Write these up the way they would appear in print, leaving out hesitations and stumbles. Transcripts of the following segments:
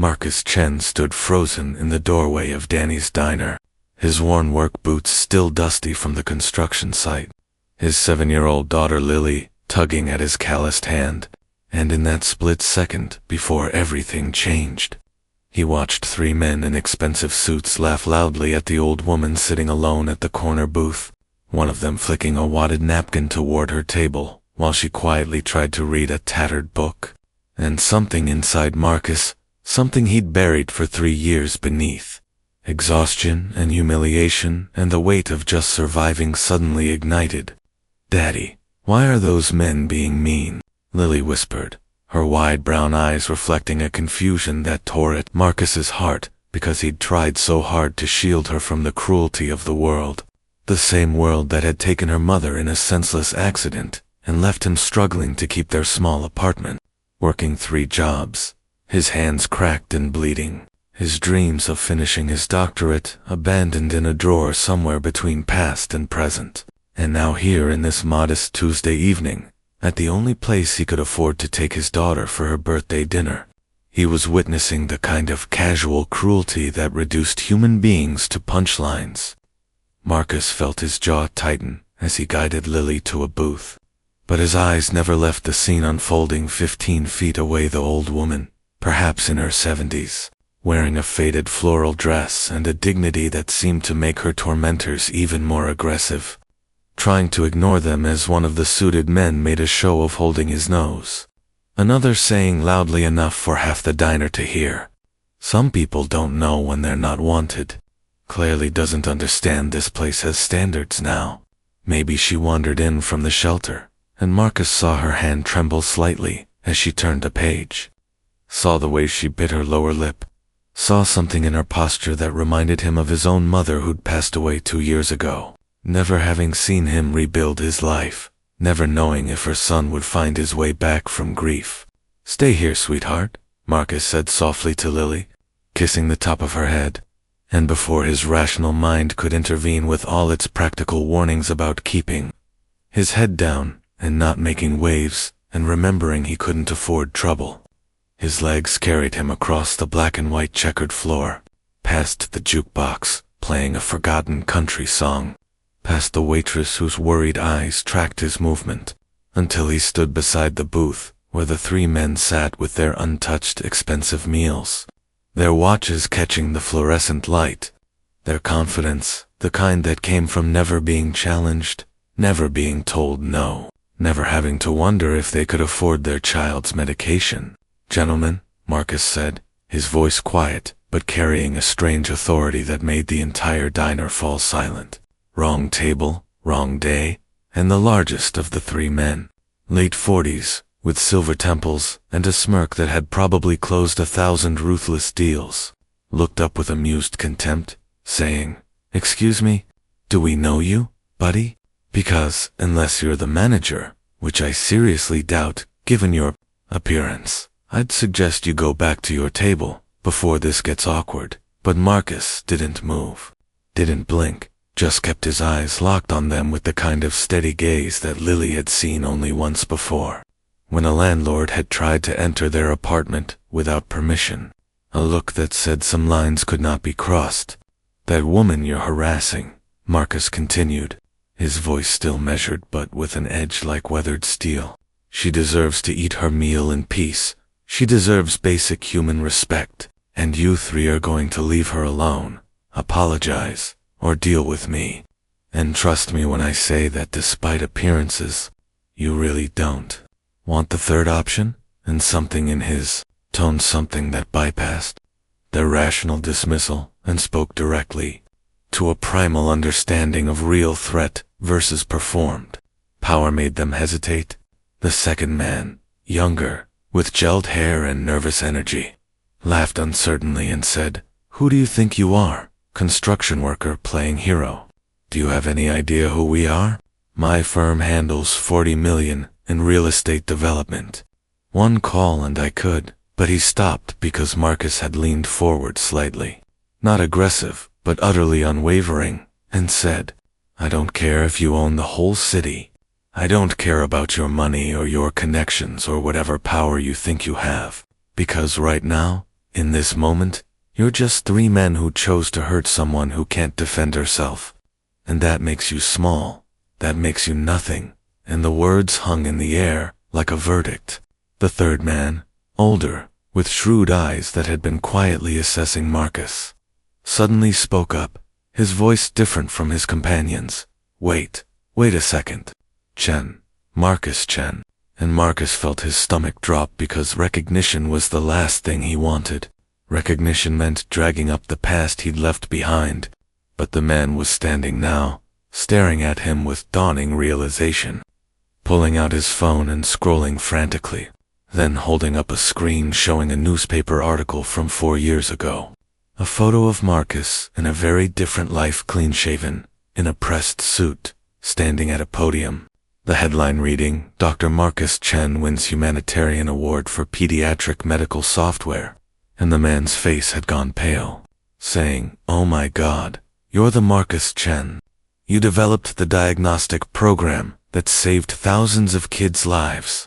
Marcus Chen stood frozen in the doorway of Danny's diner, his worn work boots still dusty from the construction site, his 7-year-old daughter Lily tugging at his calloused hand, and in that split second before everything changed, he watched 3 men in expensive suits laugh loudly at the old woman sitting alone at the corner booth, one of them flicking a wadded napkin toward her table while she quietly tried to read a tattered book. And something inside Marcus, something he'd buried for 3 years beneath, exhaustion and humiliation and the weight of just surviving, suddenly ignited. "Daddy, why are those men being mean?" Lily whispered, her wide brown eyes reflecting a confusion that tore at Marcus's heart because he'd tried so hard to shield her from the cruelty of the world, the same world that had taken her mother in a senseless accident and left him struggling to keep their small apartment, working 3 jobs, his hands cracked and bleeding, his dreams of finishing his doctorate abandoned in a drawer somewhere between past and present. And now here in this modest Tuesday evening, at the only place he could afford to take his daughter for her birthday dinner, he was witnessing the kind of casual cruelty that reduced human beings to punchlines. Marcus felt his jaw tighten as he guided Lily to a booth, but his eyes never left the scene unfolding 15 feet away. The old woman, perhaps in her 70s, wearing a faded floral dress and a dignity that seemed to make her tormentors even more aggressive, trying to ignore them as one of the suited men made a show of holding his nose. Another saying loudly enough for half the diner to hear, "Some people don't know when they're not wanted." Clearly doesn't understand this place has standards now. Maybe she wandered in from the shelter, and Marcus saw her hand tremble slightly as she turned a page. Saw the way she bit her lower lip. Saw something in her posture that reminded him of his own mother who'd passed away 2 years ago, never having seen him rebuild his life, never knowing if her son would find his way back from grief. "Stay here, sweetheart," Marcus said softly to Lily, kissing the top of her head, and before his rational mind could intervene with all its practical warnings about keeping his head down and not making waves and remembering he couldn't afford trouble, his legs carried him across the black and white checkered floor, past the jukebox playing a forgotten country song, past the waitress whose worried eyes tracked his movement, until he stood beside the booth where the 3 men sat with their untouched expensive meals, their watches catching the fluorescent light, their confidence, the kind that came from never being challenged, never being told no, never having to wonder if they could afford their child's medication. "Gentlemen," Marcus said, his voice quiet but carrying a strange authority that made the entire diner fall silent. Wrong table, wrong day, and the largest of the 3 men, late 40s, with silver temples and a smirk that had probably closed 1,000 ruthless deals, looked up with amused contempt, saying, "Excuse me, do we know you, buddy? Because, unless you're the manager, which I seriously doubt, given your appearance, I'd suggest you go back to your table before this gets awkward." But Marcus didn't move, didn't blink, just kept his eyes locked on them with the kind of steady gaze that Lily had seen only once before, when a landlord had tried to enter their apartment without permission, a look that said some lines could not be crossed. "That woman you're harassing," Marcus continued, his voice still measured but with an edge like weathered steel, "she deserves to eat her meal in peace. She deserves basic human respect, and you 3 are going to leave her alone, apologize, or deal with me. And trust me when I say that despite appearances, you really don't want the 3rd option." And something in his tone, something that bypassed their rational dismissal and spoke directly to a primal understanding of real threat versus performed power, made them hesitate. The second man, younger, with gelled hair and nervous energy, laughed uncertainly and said, "Who do you think you are? Construction worker playing hero? Do you have any idea who we are? My firm handles 40 million in real estate development. One call and I could." But he stopped because Marcus had leaned forward slightly, not aggressive, but utterly unwavering, and said, "I don't care if you own the whole city. I don't care about your money or your connections or whatever power you think you have, because right now, In this moment, you're just three men who chose to hurt someone who can't defend herself. And that makes you small. That makes you nothing." And the words hung in the air like a verdict. The third man, older, with shrewd eyes that had been quietly assessing Marcus, suddenly spoke up, his voice different from his companions. Wait a second. Chen. Marcus Chen." And Marcus felt his stomach drop because recognition was the last thing he wanted. Recognition meant dragging up the past he'd left behind. But the man was standing now, staring at him with dawning realization, pulling out his phone and scrolling frantically, then holding up a screen showing a newspaper article from 4 years ago. A photo of Marcus in a very different life, clean-shaven, in a pressed suit, standing at a podium. The headline reading, "Dr. Marcus Chen wins humanitarian award for pediatric medical software." And the man's face had gone pale, saying, "Oh my God, you're the Marcus Chen. You developed the diagnostic program that saved thousands of kids' lives.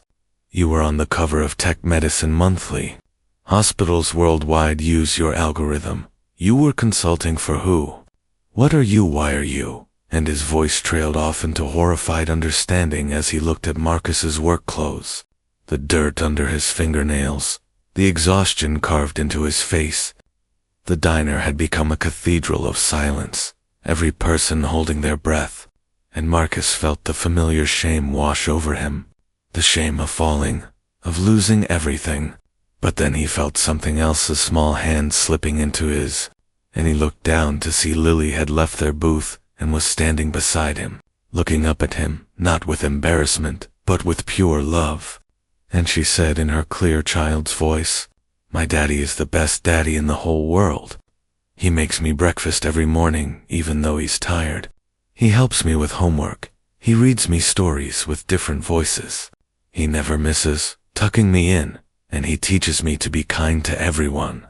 You were on the cover of Tech Medicine Monthly. Hospitals worldwide use your algorithm. You were consulting for who? What are you? Why are you?" And his voice trailed off into horrified understanding as he looked at Marcus's work clothes, the dirt under his fingernails, the exhaustion carved into his face. The diner had become a cathedral of silence, every person holding their breath, and Marcus felt the familiar shame wash over him, the shame of falling, of losing everything. But then he felt something else, a small hand slipping into his, and he looked down to see Lily had left their booth and was standing beside him, looking up at him, not with embarrassment, but with pure love. And she said in her clear child's voice, "My daddy is the best daddy in the whole world. He makes me breakfast every morning, even though he's tired. He helps me with homework. He reads me stories with different voices. He never misses, tucking me in, and he teaches me to be kind to everyone."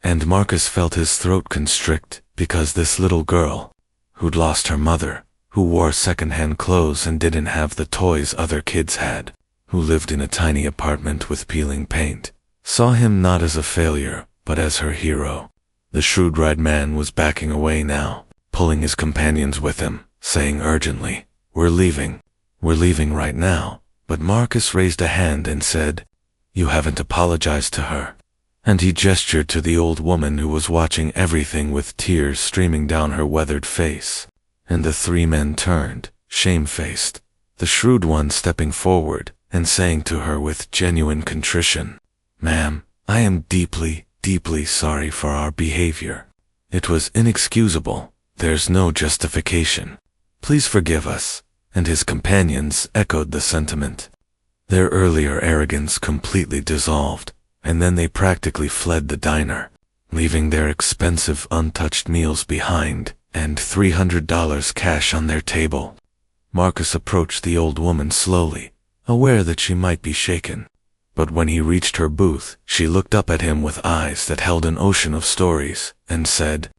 And Marcus felt his throat constrict because this little girl, who'd lost her mother, who wore second-hand clothes and didn't have the toys other kids had, who lived in a tiny apartment with peeling paint, saw him not as a failure, but as her hero. The shrewd-eyed man was backing away now, pulling his companions with him, saying urgently, We're leaving right now." But Marcus raised a hand and said, "You haven't apologized to her." And he gestured to the old woman who was watching everything with tears streaming down her weathered face. And the three men turned, shamefaced, the shrewd one stepping forward and saying to her with genuine contrition, "Ma'am, I am deeply, deeply sorry for our behavior. It was inexcusable. There's no justification. Please forgive us." And his companions echoed the sentiment. Their earlier arrogance completely dissolved, and then they practically fled the diner, leaving their expensive untouched meals behind and $300 cash on their table. Marcus approached the old woman slowly, aware that she might be shaken. But when he reached her booth, she looked up at him with eyes that held an ocean of stories and said,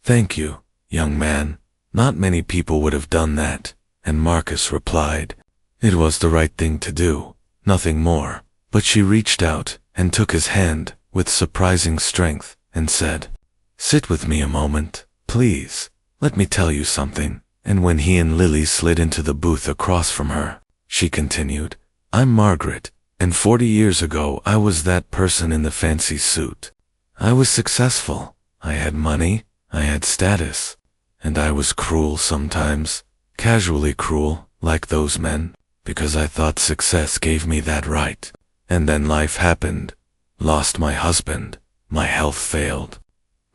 "Thank you, young man. Not many people would have done that." And Marcus replied, "It was the right thing to do, nothing more." But she reached out and took his hand with surprising strength and said, "Sit with me a moment, please. Let me tell you something." And when he and Lily slid into the booth across from her, she continued, "I'm Margaret, and 40 years ago I was that person in the fancy suit. I was successful, I had money, I had status, and I was cruel sometimes, casually cruel, like those men, because I thought success gave me that right. And then life happened. Lost my husband, my health failed,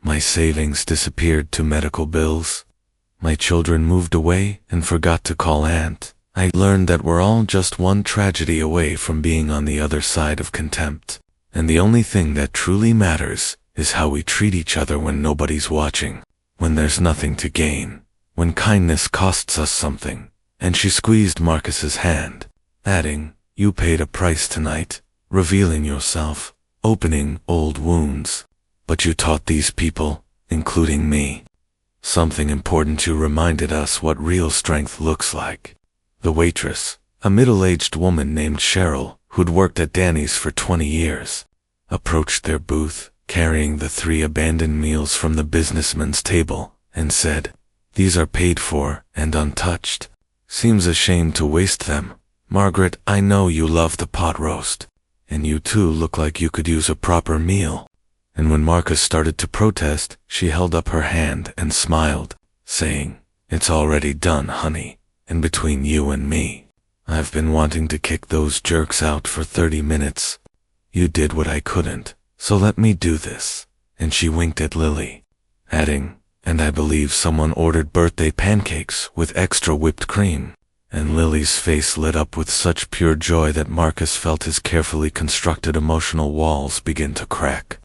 my savings disappeared to medical bills, my children moved away and forgot to call aunt. I learned that we're all just one tragedy away from being on the other side of contempt, and the only thing that truly matters is how we treat each other when nobody's watching, when there's nothing to gain, when kindness costs us something." And she squeezed Marcus's hand, adding, "You paid a price tonight, revealing yourself, opening old wounds. But you taught these people, including me, something important. You reminded us what real strength looks like." The waitress, a middle-aged woman named Cheryl, who'd worked at Danny's for 20 years, approached their booth, carrying the 3 abandoned meals from the businessman's table, and said, "These are paid for and untouched. Seems a shame to waste them. Margaret, I know you love the pot roast, and you too look like you could use a proper meal." And when Marcus started to protest, she held up her hand and smiled, saying, "It's already done, honey, and between you and me, I've been wanting to kick those jerks out for 30 minutes. You did what I couldn't, so let me do this." And she winked at Lily, adding, "And I believe someone ordered birthday pancakes with extra whipped cream." And Lily's face lit up with such pure joy that Marcus felt his carefully constructed emotional walls begin to crack.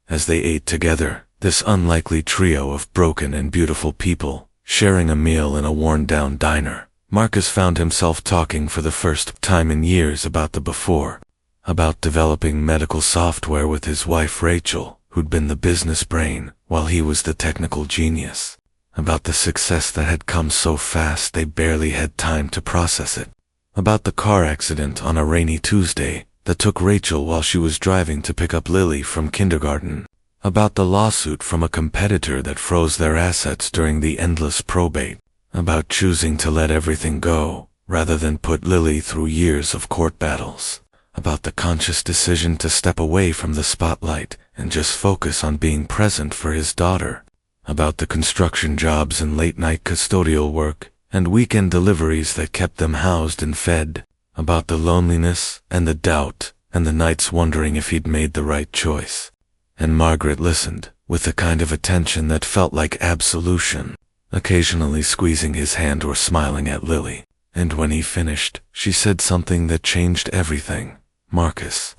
As they ate together, this unlikely trio of broken and beautiful people, sharing a meal in a worn-down diner, Marcus found himself talking for the first time in years about the before, about developing medical software with his wife Rachel, who'd been the business brain while he was the technical genius, about the success that had come so fast they barely had time to process it, about the car accident on a rainy Tuesday that took Rachel while she was driving to pick up Lily from kindergarten, about the lawsuit from a competitor that froze their assets during the endless probate, about choosing to let everything go rather than put Lily through years of court battles, about the conscious decision to step away from the spotlight and just focus on being present for his daughter, about the construction jobs and late-night custodial work and weekend deliveries that kept them housed and fed, about the loneliness and the doubt and the nights wondering if he'd made the right choice. And Margaret listened with the kind of attention that felt like absolution, occasionally squeezing his hand or smiling at Lily. And when he finished, she said something that changed everything. "Marcus,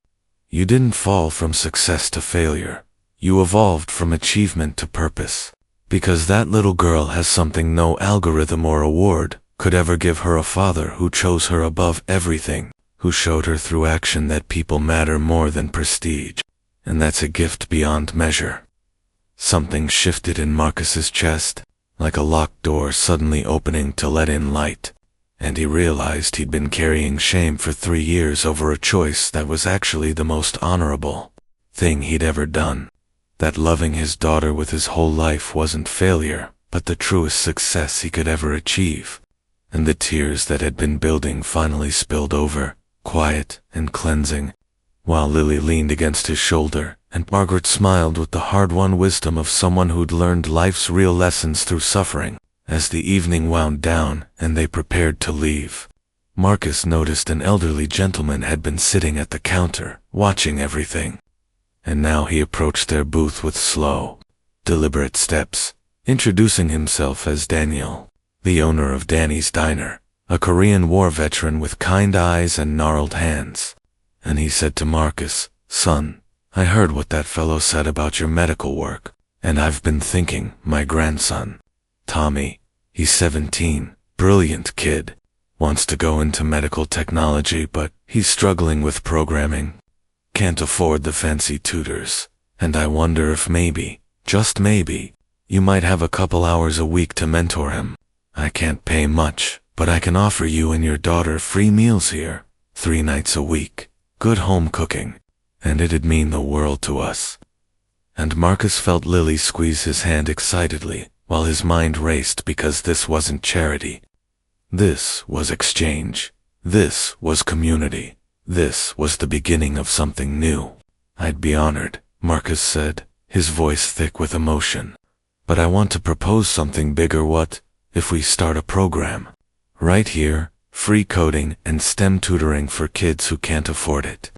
you didn't fall from success to failure. You evolved from achievement to purpose. Because that little girl has something no algorithm or award could ever give her: a father who chose her above everything, who showed her through action that people matter more than prestige. And that's a gift beyond measure." Something shifted in Marcus's chest, like a locked door suddenly opening to let in light, and he realized he'd been carrying shame for 3 years over a choice that was actually the most honorable thing he'd ever done. That loving his daughter with his whole life wasn't failure, but the truest success he could ever achieve. And the tears that had been building finally spilled over, quiet and cleansing, while Lily leaned against his shoulder, and Margaret smiled with the hard-won wisdom of someone who'd learned life's real lessons through suffering. As the evening wound down and they prepared to leave, Marcus noticed an elderly gentleman had been sitting at the counter, watching everything. And now he approached their booth with slow, deliberate steps, introducing himself as Daniel, the owner of Danny's Diner, a Korean War veteran with kind eyes and gnarled hands. And he said to Marcus, "Son, I heard what that fellow said about your medical work, and I've been thinking, my grandson, Tommy, he's 17, brilliant kid, wants to go into medical technology, but he's struggling with programming. Can't afford the fancy tutors, and I wonder if maybe, just maybe, you might have a couple hours a week to mentor him. I can't pay much, but I can offer you and your daughter free meals here, 3 nights a week, good home cooking, and it'd mean the world to us." And Marcus felt Lily squeeze his hand excitedly, while his mind raced, because this wasn't charity. This was exchange. This was community. This was the beginning of something new. "I'd be honored," Marcus said, his voice thick with emotion. "But I want to propose something bigger. What if we start a program? Right here, free coding and STEM tutoring for kids who can't afford it.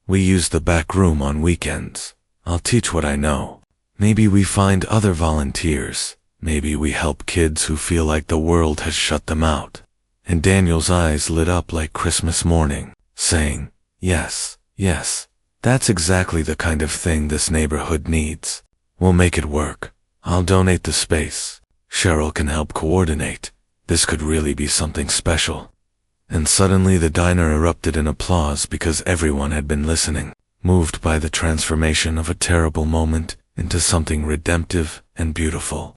We use the back room on weekends. I'll teach what I know. Maybe we find other volunteers. Maybe we help kids who feel like the world has shut them out." And Daniel's eyes lit up like Christmas morning, saying, "Yes, yes, that's exactly the kind of thing this neighborhood needs. We'll make it work. I'll donate the space. Cheryl can help coordinate. This could really be something special." And suddenly the diner erupted in applause, because everyone had been listening, moved by the transformation of a terrible moment into something redemptive and beautiful.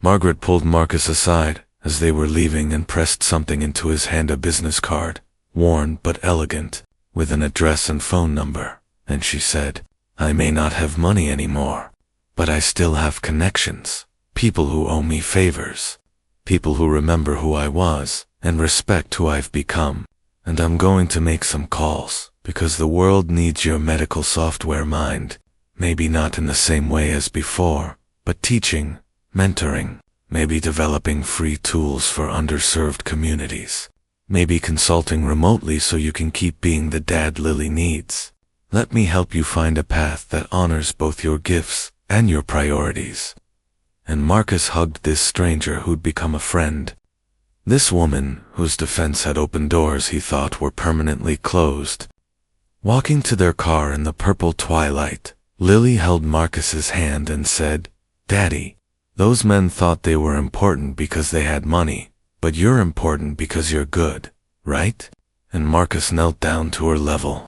Margaret pulled Marcus aside as they were leaving and pressed something into his hand, a business card, worn but elegant, with an address and phone number, and she said, I may not have money anymore, but I still have connections, people who owe me favors, people who remember who I was and respect who I've become. And I'm going to make some calls, because the world needs your medical software mind. Maybe not in the same way as before, but teaching, mentoring, maybe developing free tools for underserved communities, maybe consulting remotely so you can keep being the dad Lily needs. Let me help you find a path that honors both your gifts and your priorities. And Marcus hugged this stranger who'd become a friend. This woman, whose defense had opened doors he thought were permanently closed. Walking to their car in the purple twilight, Lily held Marcus's hand and said, "Daddy, those men thought they were important because they had money, but you're important because you're good, right?" And Marcus knelt down to her level,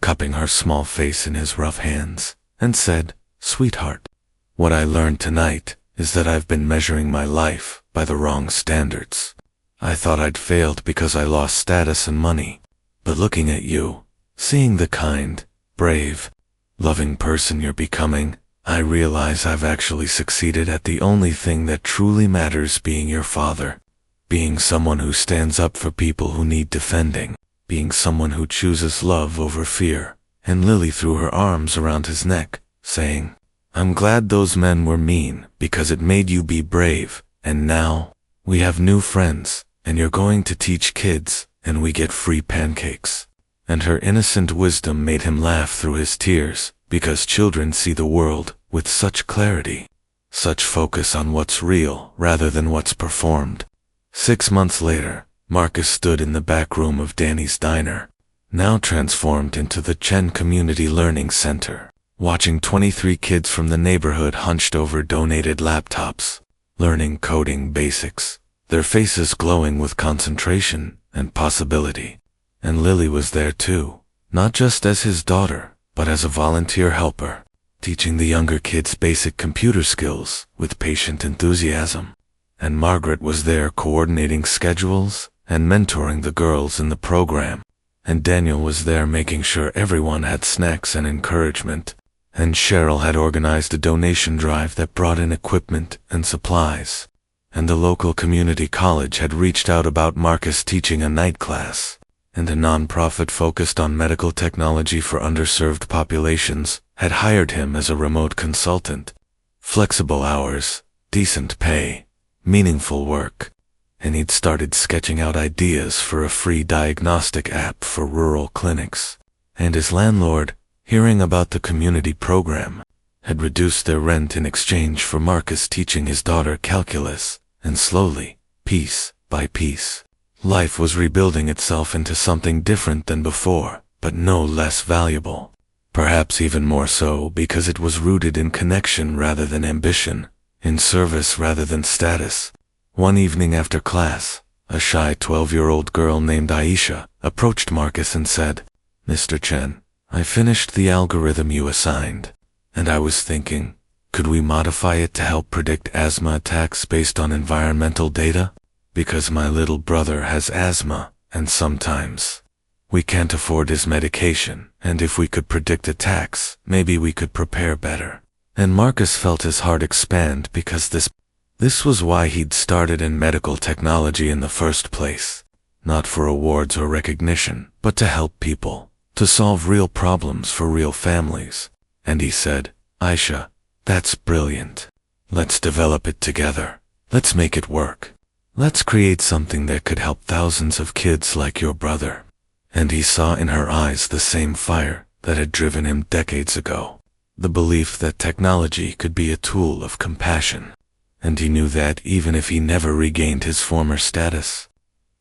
cupping her small face in his rough hands, and said, "Sweetheart, what I learned tonight is that I've been measuring my life by the wrong standards. I thought I'd failed because I lost status and money, but looking at you, seeing the kind, brave, loving person you're becoming, I realize I've actually succeeded at the only thing that truly matters, being your father, being someone who stands up for people who need defending, being someone who chooses love over fear." And Lily threw her arms around his neck, saying, "I'm glad those men were mean because it made you be brave, and now we have new friends, and you're going to teach kids, and we get free pancakes." And her innocent wisdom made him laugh through his tears, because children see the world with such clarity, such focus on what's real rather than what's performed. 6 months later, Marcus stood in the back room of Danny's diner, now transformed into the Chen Community Learning Center, watching 23 kids from the neighborhood hunched over donated laptops, learning coding basics, their faces glowing with concentration and possibility. And Lily was there too, not just as his daughter, but as a volunteer helper, teaching the younger kids basic computer skills with patient enthusiasm. And Margaret was there coordinating schedules and mentoring the girls in the program. And Daniel was there making sure everyone had snacks and encouragement. And Cheryl had organized a donation drive that brought in equipment and supplies. And the local community college had reached out about Marcus teaching a night class. And a nonprofit focused on medical technology for underserved populations had hired him as a remote consultant. Flexible hours, decent pay, meaningful work. And he'd started sketching out ideas for a free diagnostic app for rural clinics. And his landlord, hearing about the community program, had reduced their rent in exchange for Marcus teaching his daughter calculus. And slowly, piece by piece, life was rebuilding itself into something different than before, but no less valuable. Perhaps even more so because it was rooted in connection rather than ambition, in service rather than status. One evening after class, a shy 12-year-old girl named Aisha approached Marcus and said, "Mr. Chen, I finished the algorithm you assigned, and I was thinking, could we modify it to help predict asthma attacks based on environmental data? Because my little brother has asthma, and sometimes we can't afford his medication, and if we could predict attacks, maybe we could prepare better." And Marcus felt his heart expand because this was why he'd started in medical technology in the first place. Not for awards or recognition, but to help people, to solve real problems for real families. And he said, "Aisha, that's brilliant. Let's develop it together. Let's make it work. Let's create something that could help thousands of kids like your brother." And he saw in her eyes the same fire that had driven him decades ago, the belief that technology could be a tool of compassion. And he knew that even if he never regained his former status,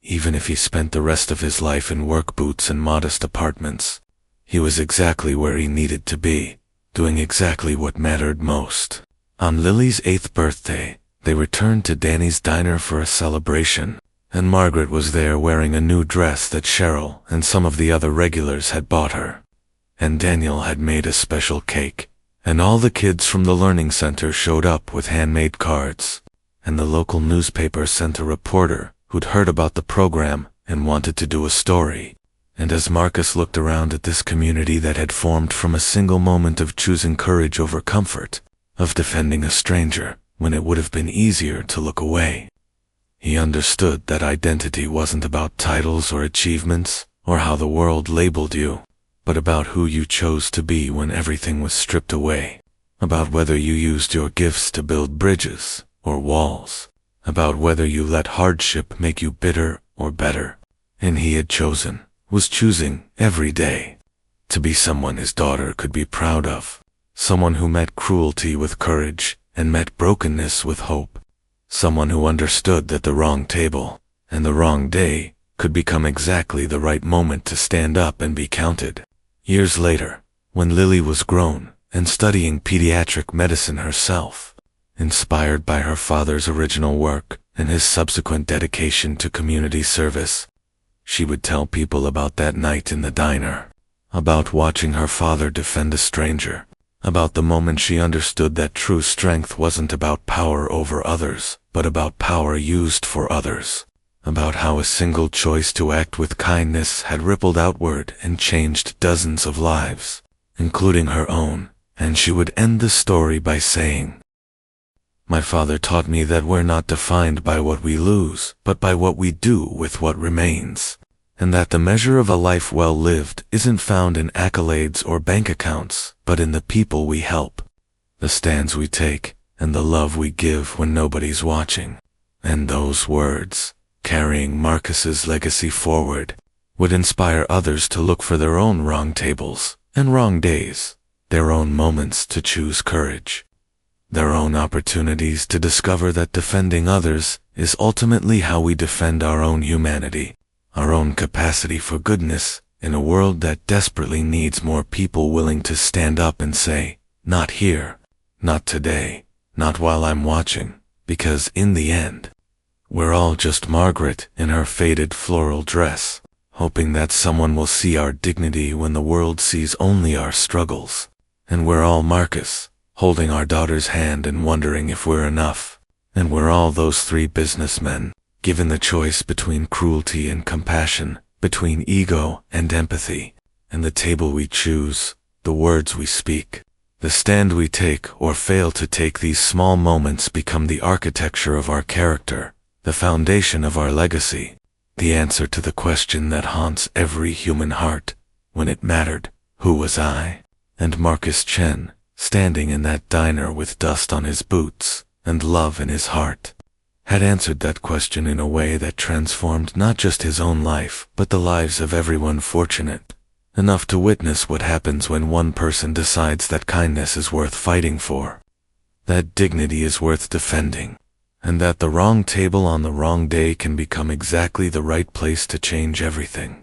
even if he spent the rest of his life in work boots and modest apartments, he was exactly where he needed to be, doing exactly what mattered most. On Lily's 8th birthday, they returned to Danny's diner for a celebration, and Margaret was there wearing a new dress that Cheryl and some of the other regulars had bought her. And Daniel had made a special cake, and all the kids from the learning center showed up with handmade cards, and the local newspaper sent a reporter who'd heard about the program and wanted to do a story. And as Marcus looked around at this community that had formed from a single moment of choosing courage over comfort, of defending a stranger when it would have been easier to look away, he understood that identity wasn't about titles or achievements or how the world labeled you, but about who you chose to be when everything was stripped away, about whether you used your gifts to build bridges or walls, about whether you let hardship make you bitter or better. And he had was choosing every day to be someone his daughter could be proud of, someone who met cruelty with courage and met brokenness with hope, someone who understood that the wrong table and the wrong day could become exactly the right moment to stand up and be counted. Years later, when Lily was grown and studying pediatric medicine herself, inspired by her father's original work and his subsequent dedication to community service, she would tell people about that night in the diner, about watching her father defend a stranger, about the moment she understood that true strength wasn't about power over others, but about power used for others, about how a single choice to act with kindness had rippled outward and changed dozens of lives, including her own. And she would end the story by saying, "My father taught me that we're not defined by what we lose, but by what we do with what remains, and that the measure of a life well lived isn't found in accolades or bank accounts, but in the people we help, the stands we take, and the love we give when nobody's watching." And those words, carrying Marcus's legacy forward, would inspire others to look for their own wrong tables and wrong days, their own moments to choose courage, their own opportunities to discover that defending others is ultimately how we defend our own humanity, our own capacity for goodness in a world that desperately needs more people willing to stand up and say, "Not here, not today, not while I'm watching," because in the end, we're all just Margaret in her faded floral dress, hoping that someone will see our dignity when the world sees only our struggles. And we're all Marcus, holding our daughter's hand and wondering if we're enough. And we're all those three businessmen, given the choice between cruelty and compassion, between ego and empathy, and the table we choose, the words we speak, the stand we take or fail to take. These small moments become the architecture of our character, the foundation of our legacy, the answer to the question that haunts every human heart: when it mattered, who was I? And Marcus Chen, standing in that diner with dust on his boots and love in his heart, had answered that question in a way that transformed not just his own life, but the lives of everyone fortunate enough to witness what happens when one person decides that kindness is worth fighting for, that dignity is worth defending, and that the wrong table on the wrong day can become exactly the right place to change everything.